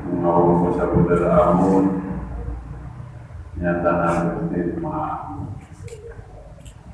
Mengawu sabudar amun nyata Gusti Maha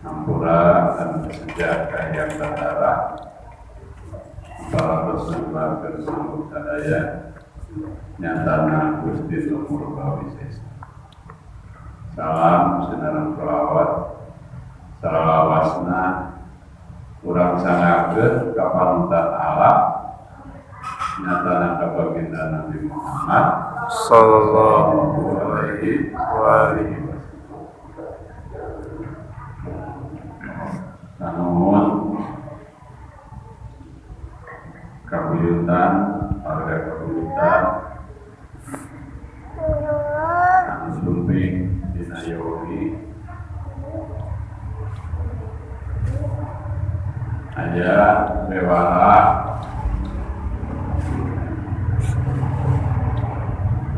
Ampura dan sejahtera yang terdarah para peserta bersambut sadaya nyata Gusti Nomor Bawises. Salam sinaran selawat salawasna kurang sangakeun ka panuntun Allah nyatana ka baginda Nabi Muhammad sallallahu alaihi wasallam. Namun kabuyutan harga kabuyutan anu sumping dina yogi aja bewara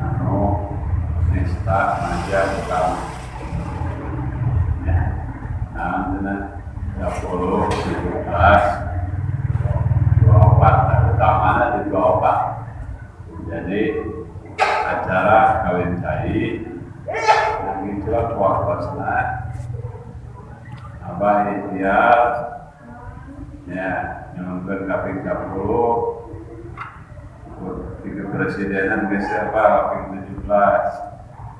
anu nista aja bukan ya nah dengan 30, 17, 24, utamanya di 24. Jadi acara kawin cai yang itu puasna abah ikhtiar ya nyumbang kaping 10 di kepresidenan geus apa kaping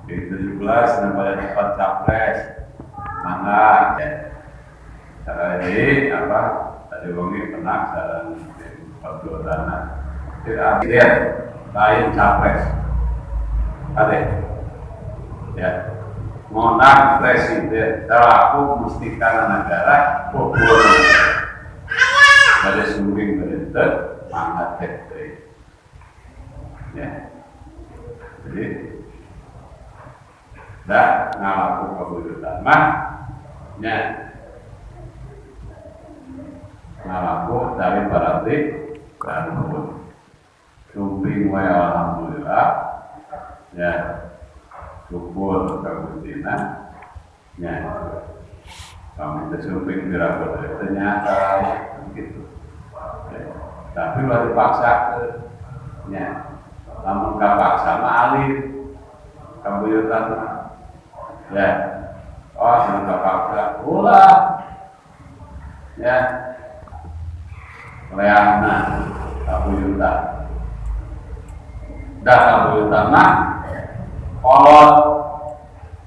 17 namanya cepat capres mana ya cara ini apa tadi wongi penak saran perdana tidak ada lain capres ada ya monang presiden selaku mustika negara populasi pada sumbing berita mangat teh ya jadi dah ngalaku kabuyutan mah ya ngalaku dari berarti kan sumping wae alhamdulillah ya syukur kabudina ya kami tersumping berapa ternyata gitu ya. Tapi baru dipaksa ya namun kapaksa mah alir kabuyutan ya oh senang kapaksa ulah ya leana kabuyutan dah kabuyutan mah kolot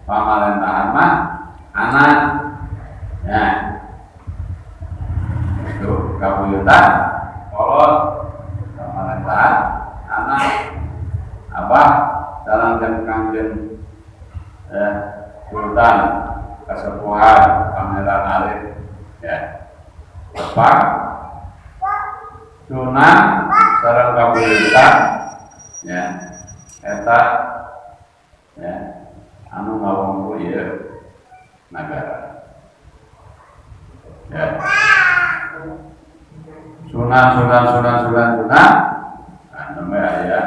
pamerintahan mah anak ya itu kabuyutan kolot pamerintahan anak abah dalam kangen sultan kesepuhan pangeran Arif ya tepat sunan sareng kabuyutan ya eta ya anu ngawongku ieu nagara ya sunan namanya aya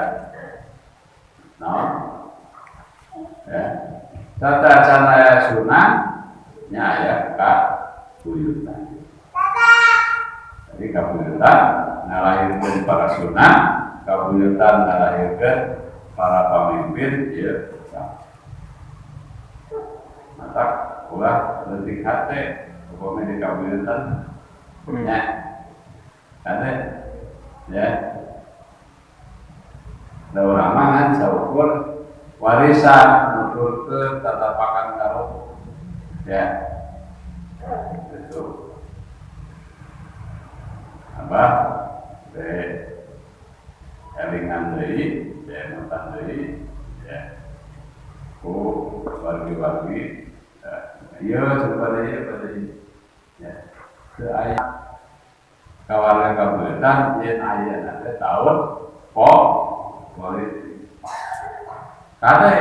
ya tata cara sunan nya aya kabuyutan. Jadi kabuyutan ngalahirkeun para sunan, kabuyutan ngalahirkeun para pemimpin ya. Mata ulah leutik hate upami di kabuyutan nya. Ade ya. Da urang mah ngan saukur warisan nuturkeun tatapakan karo ya. Itu apa elingan deui nutan deui ya ku wargi-wargi ieu pada ieu ya teu aya kawarga kabuyutan yen ayeuna teh taun politik kade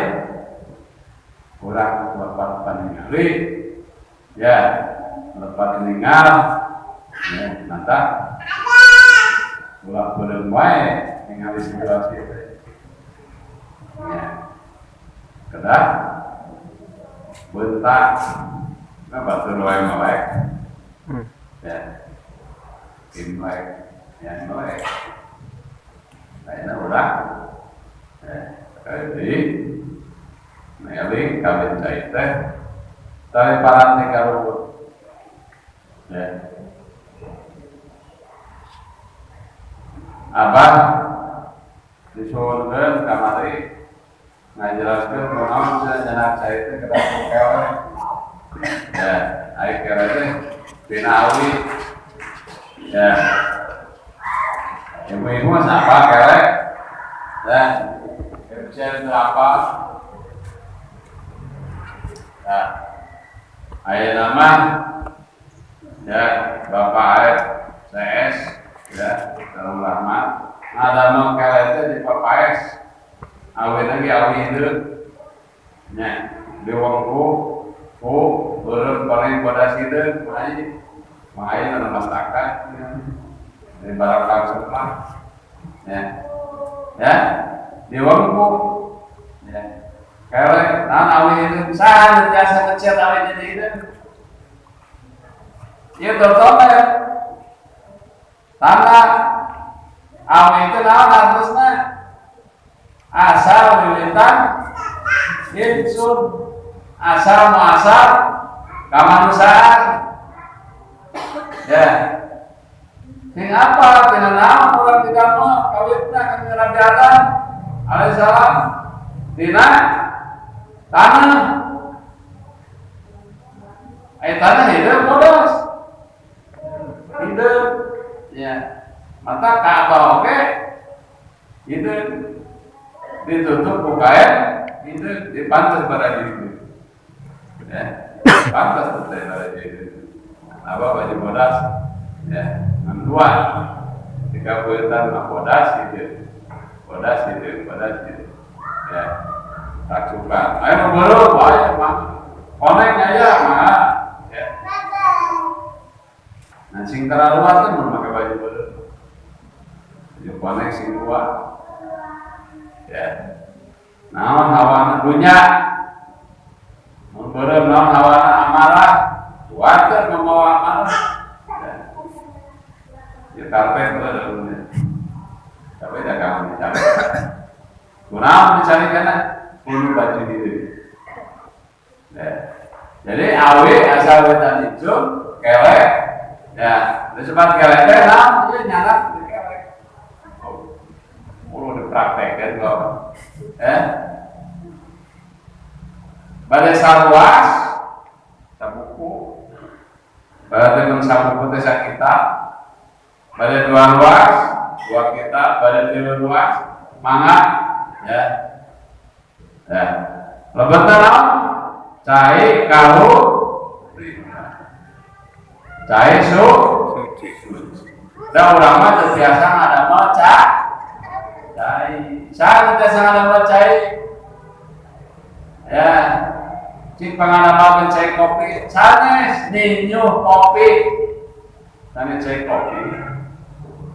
urang lepat paningali ya lepat ningal ya nata ulah beuleuh wae ningali situasi teh ya kedah bentak nah batur wae melek ya imlek ya melek cai teh dari paran tiga rukun. Ya. Abah disuruhkan kamari ngajelaskan kunaon cenah cai teh kada kewe. Ya, ai kewe teh pina awi. Ya. Ibu-ibu siapa kewe? Dan kerja berapa? Ya, ayat nama ya Bapak Ayat CS ya dalam rahmat. Ada mau kalian di Bapak S, awin lagi awin itu, ya di wongku, belum paling pada situ, main ada masyarakat, di barang langsung ya, di wongku, ya. Kalau awin itu sangat biasa kecil awin jadi itu, itu betul ya. Tanah awin itu harusnya asal militan, insun, asal muasal, kemanusiaan, ya. Sing apa? Tina naon orang tidak mau kawitna ka Nabi Adam alaihissalam dina tanah. Tanah hidup bodos. Hidup ya. Mata Ka'bah oke. Hidup ditutup ku kain, hidup dipantas pada diri. Ya. Pantas pada diri. Apa baju bodas? Ya. Dua, 3 bulan bodas hidup. Bodas hidup. Ya. Tak suka. Ayo berburu, ayo mah. Konek aja mah. Ya. Nah, sing terlalu kan memakai baju beru. Baju konek sing tua. Ya. Naon hawana dunya. Beru naon hawana amarah. Wajar membawa amarah. Ya. Ya karpet beru. Tapi dagang dicari. Kurang dicari karena bulu baju diri. Ya. Jadi awe asal wetan hijau, kelek, ya. Disebut keleknya, nah, dia nyala di kelek. Perlu dipraktekkan kok. Badai sarwas, sabuku. Badai mensabuku tesa kita. Badai 2 luas, 2 kita. Badai 3 luas, mangga, ya. Ya. Lebetan cai kau cai suci. Dan ulama terbiasa ada mau cai. Saya terbiasa ada mau cai. Ya, cik pengalaman cai kopi. Sanes ninyu kopi. Sanes cai kopi.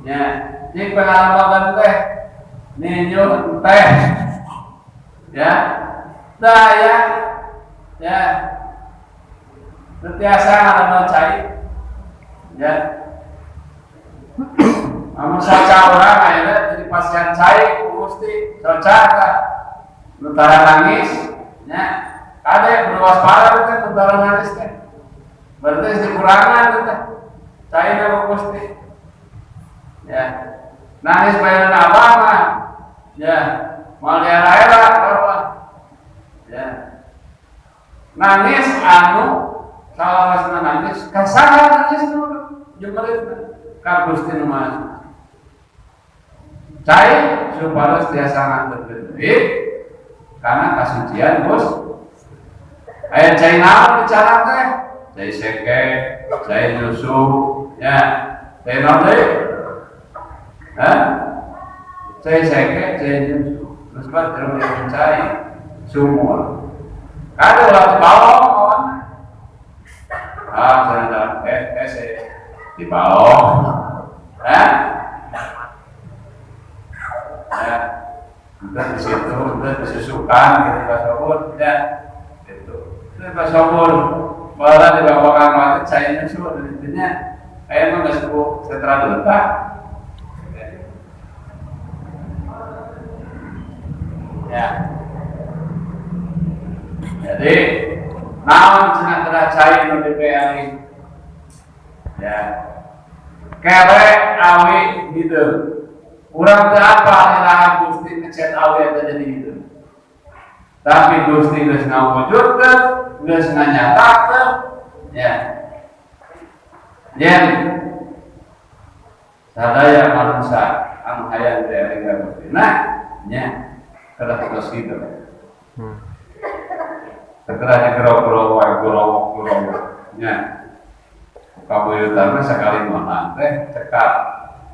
Ya, cik pengalaman teh ninyu teh. Ya, daya. Ya, terbiasa ada mau cai. Ya, namun saca orang akhirnya jadi pasien cai, gusti cocok kan, mentara nangis, ya, ada berwaspada kan, mentara nangis kan, berarti dikurangan kan, cai nama gusti, ya, nangis bayar apa mah, ya, mau lihat apa, ya. Nangis anu kalau rasanya nangis kasar nangis dulu jumlah kan gusti nama cai supaya dia sangat berbelit karena kasucian bos ayat cai naon bicara teh cai seke cai susu ya cai naon cai seke cai susu terus kan terus cai sumur. Ada waktu bawah kawan, saya di bawah, ya, udah di situ, udah disusukan, gitu pasabun, ya, itu pasabun, malah di bawah kamar, cainya sudah intinya, kayak nggak sebuah setelah letak, ya. Jadi Jadi naon cenah teu cai nu DPR ya. Kere awi gitu. Urang teu apa ilaha Gusti ngecet awi eta jadi gitu. Tapi Gusti geus ngawujudkeun, geus nganyatakeun ya. Yen sadaya manusia anu hayang dari Gusti. Nah, nya kada terus gitu. Segera digerok-gerok wae gerok-gerok nya. Kabuyutan sekali mana teh cekap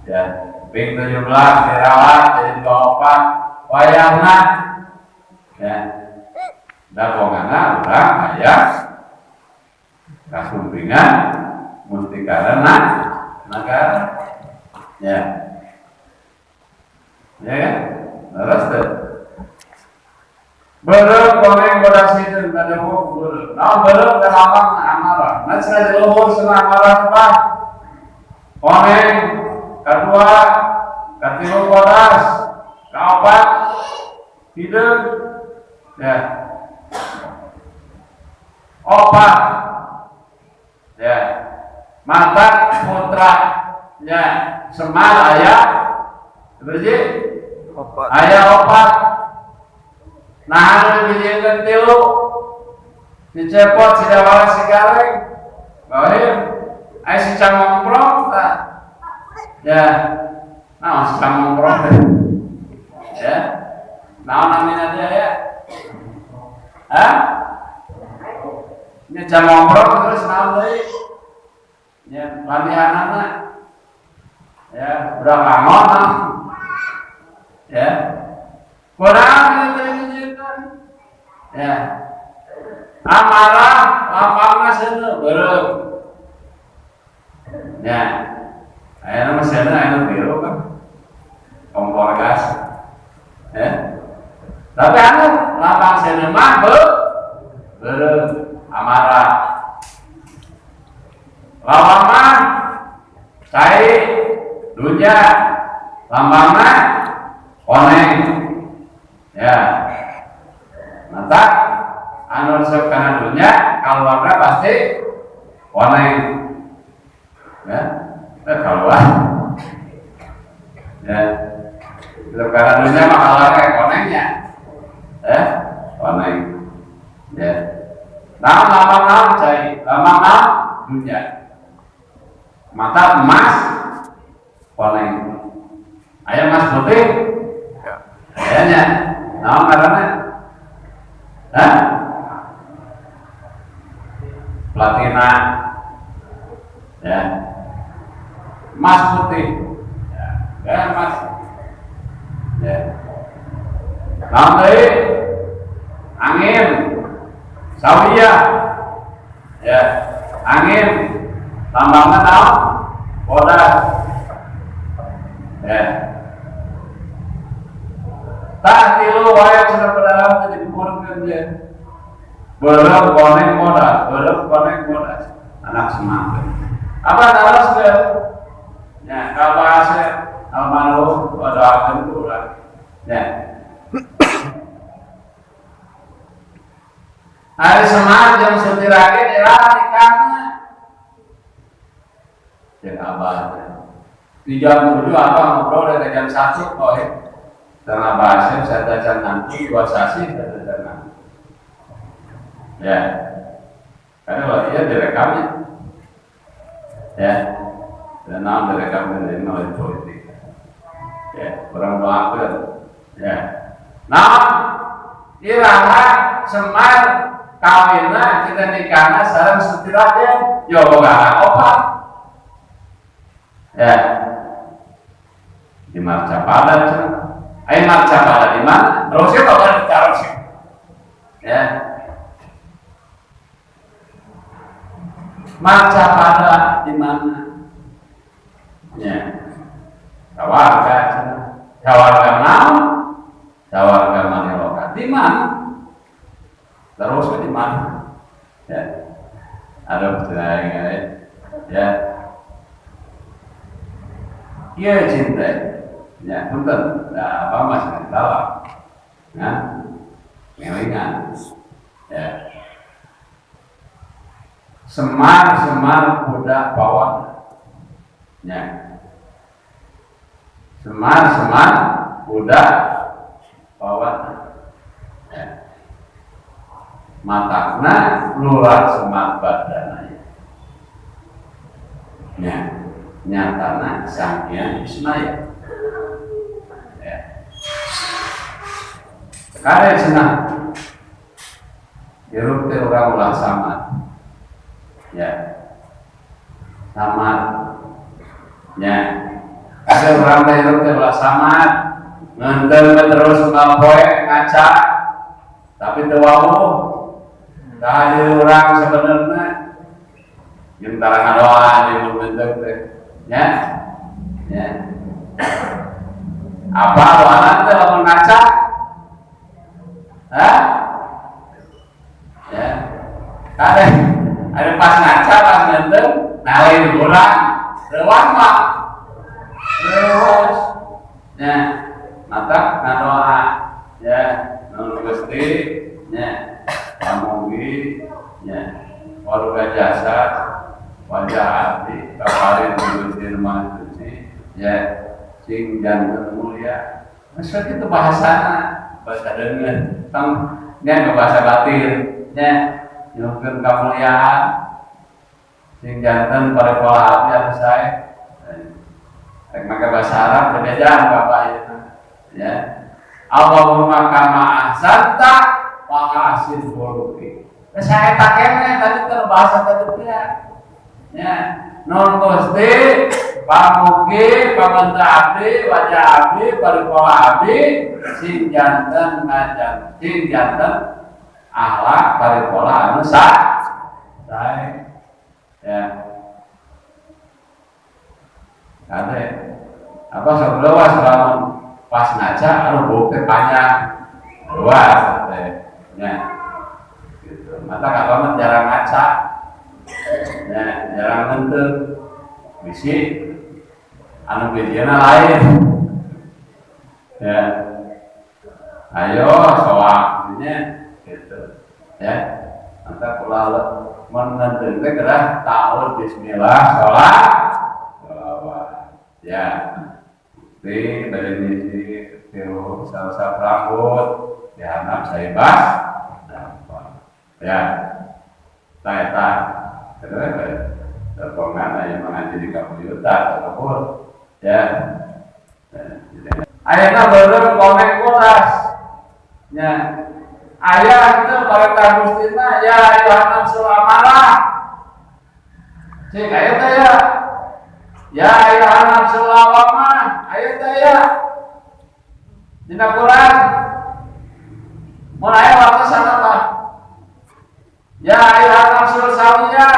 ya. Ping 17 dirawat jadi 24 wayahna ya. Da pokona urang aya kasumpingan musti karena negara ya. Ya kan? Terus tuh belum koneng bodasideun kada mau belum. Nah belum gampang amarah. Nah cenah diluhur cenah amarah mah. Koneng kedua, ketilu bodas, kaopat hideung ya. Opat ya. Mata putra ya. Semar aya berarti aya opat. Nah, anu dijieun tilu dicepot sidawara sigareng. Bae aya si camongprong tah. Ya. Naon si camongprong teh? Ya. Naon namina dia ya? Hah? Ini camongprong terus naon deui? Ya, latihanana. Ya, berapa ngon? Ya. Kurang dijieun. Ya. Amarah lapangna seuneu beureum. Ya. Ayeuna mah seuneu aya nu biru kan. Kompor gas. Ya. Tapi anu lapang seuneu mah beureum amarah. Lawang mah cai dunya lambangna koneng. Ya. Mata anu resep kana dunya kaluarga pasti koneng. Ya. Keluar. Ya. Resep kana dunya mah kaluarga konengnya. Ya. Koneng. Ya. Lambang cai, lambang dunya. Mata emas koneng. Aya emas putih. Ayahnya, nama karena, platina, ya, emas putih, ya, emas, ya, nanti angin, sawia, ya, angin, tambangnya tahu, bodas, ya. Tak tilu wae cenah pedalam jadi kuburkeun je. Beureum koneng bodas, anak semangka. Apa terus ke? Ya, kabase almarhum doakeun ku urang. Ya. Hari Semar jam setirake dirah nikahna. Jeung abah. Di jam 7 apa ngobrol dari jam 1 poe. Karena bahasa saya dacan nanti wasasi saya dacan nanti. Ya, karena waktu itu direkamnya. Ya, dan nama direkam dari oleh politik. Ya, orang doakan. Ya, nah, iraha Semar kawinna kita nikahna sareng setirakeun yo boga opat. Ya, di Marcapada cenah. Ayo Marcapada di mana? Terus itu kan bicara sih, ya. Marcapada di mana? Ya, Tawarga, Tawarga mana? Tawarga Maniloka di mana? Terus di mana? Ya, ada pertanyaan ya. Iya cinta. Ya, punten, nah, apa masih dalam, nah, ngelingan, ya. semar kuda pawon. Ya. Semar kuda pawon. Ya. Matakna luar semar badananya. Ya. Nyatana Sang Hyang Wismaya. Ya. Sekarang senang. Jeruk teh orang ulah sama. Ya. Sama. Ya. Ada orang teh jeruk teh ulah sama. Nganter terus ngapoe ngaca. Tapi teu wau. Dah ada orang sebenarnya yang tara ngadoa di bentuk teh. Ya. Ya. Apa doanan teh lamun ngaca? Hah? Ya. Ada pas ngaca pas ngenteng nalain urang lewat mah. Terus ya, mata ngadoa ya, nuhun Gusti ya, pamugi ya, warga jasa wajah abdi kaparin Gusti Mah Gusti ya, sing janten mulia. Maksud itu bahasana bahasa dengan tang nya bahasa batin nya nyukeun kamuliaan sing janten pada pola abdi anu sae rek make bahasa Arab bedaan Bapak ya Allahumma kama ahsanta wa ahsin khuluqi saya tak kene tadi terbahasa tadi ya non Gusti pamugi pamenta abdi wajah abdi paripola abdi sing janten ngajan sing janten akhlak paripola anu sae ya ada apa sebelum selama pas ngaca anu bukti panjang luas ya gitu mata kapan jarang ngaca ya jarang ngenteu bisi anu bijina lain ya ayo soalnya gitu ya mata kula menenteng teh gerah taun bismillah sholat ya dari misi tiru salsa rambut dihanap saya bas ya tak terpongan aja mengaji di komputer ataupun ya ayatnya belum konek kuras ya ayat itu para muslimna ya ayuhan sulamarah cik ayat ya ayuhan sulamamah ayat dina Quran mulai waktu sana Pak ya ayuhan nafsul sawiyah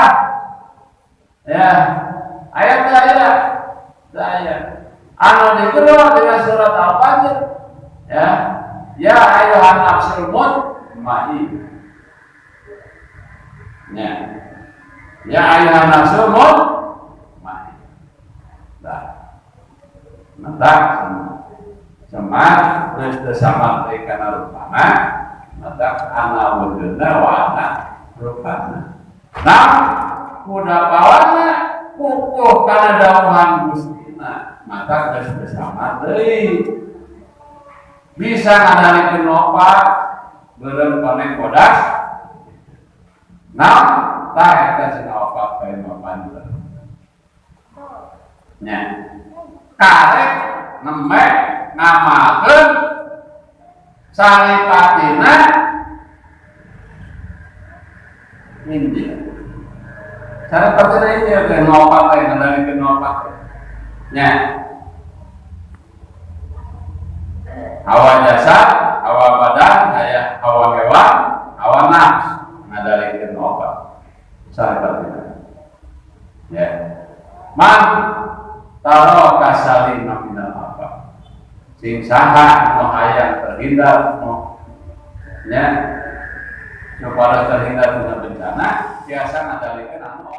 ya ayat anu dikeluar dengan surat Al-Fajr ya ayuhan nafsul mutmainnah ya ayuhan nafsul mutmainnah mata sama terus sama mereka rupana mata ana wuduna wa ana rupana nah kuda bawana kukuh karena dauhan Gustina maka geus bersama deui bisa ngadalikeun opat beureum konek kodas nah tah eta cenah opat bae mapan nya karek nemek ngamakeun saripatina India cara patina ini ya kayak ngopat kayak ngendalikan ngopat nya hawa jasad, hawa badan, hawa hewan, hawa nafs ngendalikan ngopat cara patina ya man taro kasalina minal apa sing saha nu hayang terhindar nu nya kepada terhindar dengan bencana biasa ngadalikeun anu